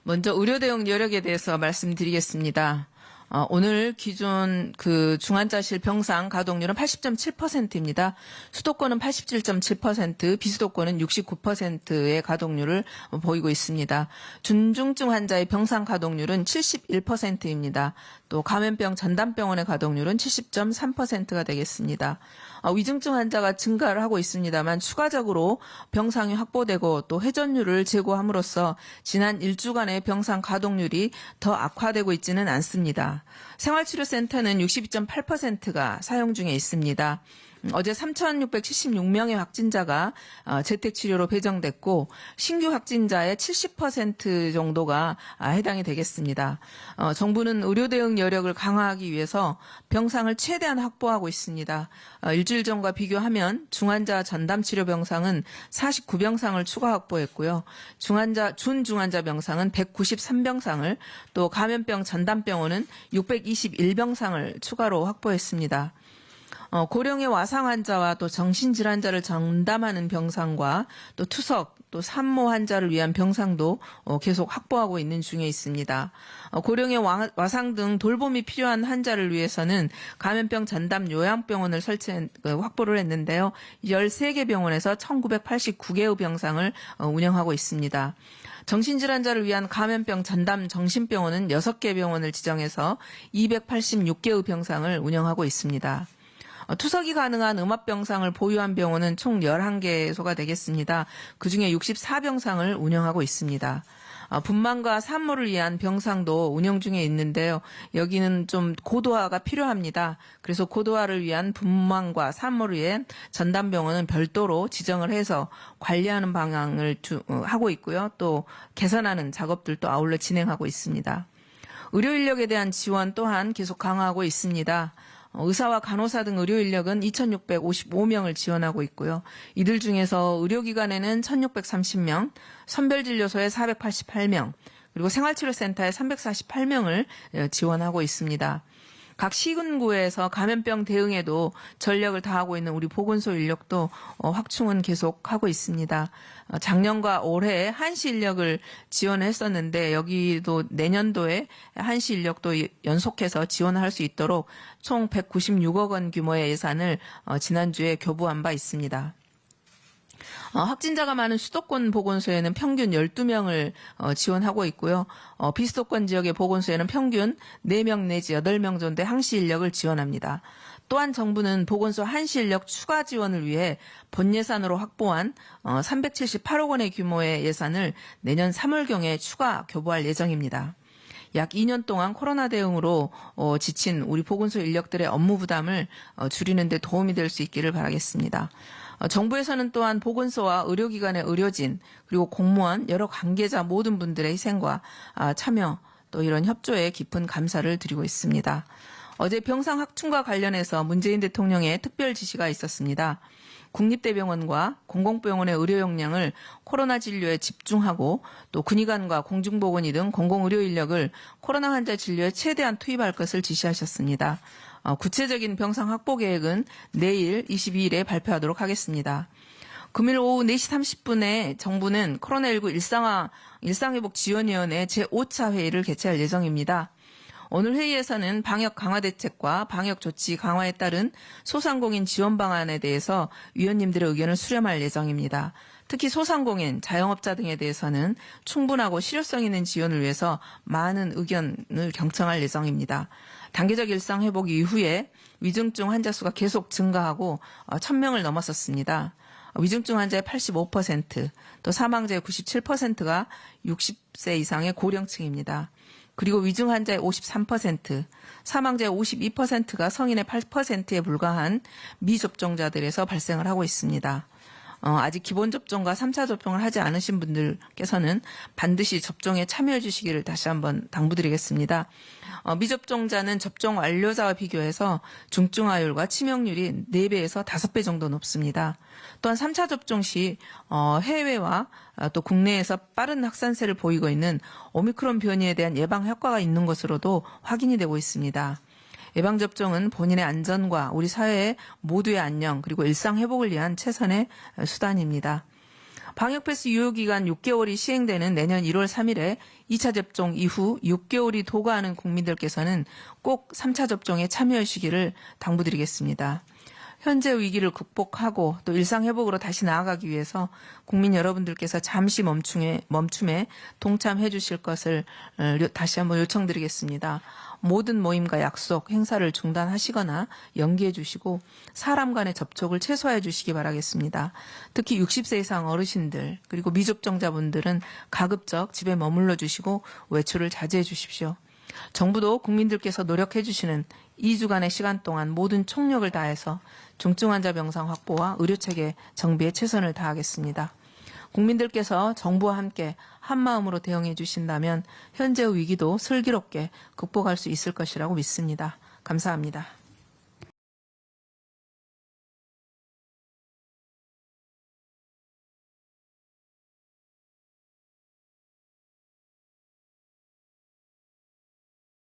먼저 의료 대응 여력에 대해서 말씀드리겠습니다. 오늘 기존 중환자실 병상 가동률은 80.7%입니다. 수도권은 87.7%, 비수도권은 69%의 가동률을 보이고 있습니다. 중증 환자의 병상 가동률은 71%입니다. 또 감염병 전담병원의 가동률은 70.3%가 되겠습니다. 위중증 환자가 증가를 하고 있습니다만 추가적으로 병상이 확보되고 또 회전율을 제고함으로써 지난 1주간의 병상 가동률이 더 악화되고 있지는 않습니다. 생활치료센터는 62.8%가 사용 중에 있습니다. 어제 3,676명의 확진자가 재택치료로 배정됐고 신규 확진자의 70% 정도가 해당이 되겠습니다. 정부는 의료 대응 여력을 강화하기 위해서 병상을 최대한 확보하고 있습니다. 일주일 전과 비교하면 중환자 전담치료 병상은 49병상을 추가 확보했고요. 준중환자 병상은 193병상을 또 감염병 전담병원은 621병상을 추가로 확보했습니다. 고령의 와상 환자와 또 정신질환자를 전담하는 병상과 또 투석, 또 산모 환자를 위한 병상도 계속 확보하고 있는 중에 있습니다. 고령의 와상 등 돌봄이 필요한 환자를 위해서는 감염병 전담 요양병원을 확보를 했는데요. 13개 병원에서 1989개의 병상을 운영하고 있습니다. 정신질환자를 위한 감염병 전담 정신병원은 6개 병원을 지정해서 286개의 병상을 운영하고 있습니다. 투석이 가능한 음압병상을 보유한 병원은 총 11개소가 되겠습니다. 그중에 64병상을 운영하고 있습니다. 분만과 산모를 위한 병상도 운영 중에 있는데요. 여기는 좀 고도화가 필요합니다. 그래서 고도화를 위한 분만과 산모를 위한 전담병원은 별도로 지정을 해서 관리하는 방향을 하고 있고요. 또 개선하는 작업들도 아울러 진행하고 있습니다. 의료 인력에 대한 지원 또한 계속 강화하고 있습니다. 의사와 간호사 등 의료 인력은 2,655명을 지원하고 있고요. 이들 중에서 의료기관에는 1,630명, 선별진료소에 488명, 그리고 생활치료센터에 348명을 지원하고 있습니다. 각 시군구에서 감염병 대응에도 전력을 다하고 있는 우리 보건소 인력도 확충은 계속하고 있습니다. 작년과 올해 한시 인력을 지원했었는데 여기도 내년도에 한시 인력도 연속해서 지원할 수 있도록 총 196억 원 규모의 예산을 지난주에 교부한 바 있습니다. 확진자가 많은 수도권 보건소에는 평균 12명을 지원하고 있고요. 비수도권 지역의 보건소에는 평균 4명 내지 8명 정도의 항시 인력을 지원합니다. 또한 정부는 보건소 한시 인력 추가 지원을 위해 본 예산으로 확보한 378억 원의 규모의 예산을 내년 3월경에 추가 교부할 예정입니다. 약 2년 동안 코로나 대응으로 지친 우리 보건소 인력들의 업무 부담을 줄이는 데 도움이 될 수 있기를 바라겠습니다. 정부에서는 또한 보건소와 의료기관의 의료진 그리고 공무원 여러 관계자 모든 분들의 희생과 참여 또 이런 협조에 깊은 감사를 드리고 있습니다. 어제 병상 확충과 관련해서 문재인 대통령의 특별 지시가 있었습니다. 국립대병원과 공공병원의 의료 역량을 코로나 진료에 집중하고 또 군의관과 공중보건의 등 공공의료 인력을 코로나 환자 진료에 최대한 투입할 것을 지시하셨습니다. 구체적인 병상 확보 계획은 내일 22일에 발표하도록 하겠습니다. 금일 오후 4시 30분에 정부는 코로나19 일상회복지원위원회 제5차 회의를 개최할 예정입니다. 오늘 회의에서는 방역 강화 대책과 방역 조치 강화에 따른 소상공인 지원 방안에 대해서 위원님들의 의견을 수렴할 예정입니다. 특히 소상공인, 자영업자 등에 대해서는 충분하고 실효성 있는 지원을 위해서 많은 의견을 경청할 예정입니다. 단계적 일상 회복 이후에 위중증 환자 수가 계속 증가하고 1,000명을 넘었었습니다. 위중증 환자의 85%, 또 사망자의 97%가 60세 이상의 고령층입니다. 그리고 위중 환자의 53%, 사망자의 52%가 성인의 8%에 불과한 미접종자들에서 발생을 하고 있습니다. 아직 기본 접종과 3차 접종을 하지 않으신 분들께서는 반드시 접종에 참여해 주시기를 다시 한번 당부드리겠습니다. 미접종자는 접종 완료자와 비교해서 중증화율과 치명률이 4배에서 5배 정도 높습니다. 또한 3차 접종 시 해외와 또 국내에서 빠른 확산세를 보이고 있는 오미크론 변이에 대한 예방 효과가 있는 것으로도 확인이 되고 있습니다. 예방접종은 본인의 안전과 우리 사회의 모두의 안녕 그리고 일상 회복을 위한 최선의 수단입니다. 방역패스 유효기간 6개월이 시행되는 내년 1월 3일에 2차 접종 이후 6개월이 도과하는 국민들께서는 꼭 3차 접종에 참여하시기를 당부드리겠습니다. 현재 위기를 극복하고 또 일상회복으로 다시 나아가기 위해서 국민 여러분들께서 잠시 멈춤에 동참해 주실 것을 다시 한번 요청드리겠습니다. 모든 모임과 약속, 행사를 중단하시거나 연기해 주시고 사람 간의 접촉을 최소화해 주시기 바라겠습니다. 특히 60세 이상 어르신들 그리고 미접종자분들은 가급적 집에 머물러 주시고 외출을 자제해 주십시오. 정부도 국민들께서 노력해 주시는 2주간의 시간 동안 모든 총력을 다해서 중증 환자 병상 확보와 의료체계 정비에 최선을 다하겠습니다. 국민들께서 정부와 함께 한마음으로 대응해 주신다면 현재의 위기도 슬기롭게 극복할 수 있을 것이라고 믿습니다. 감사합니다.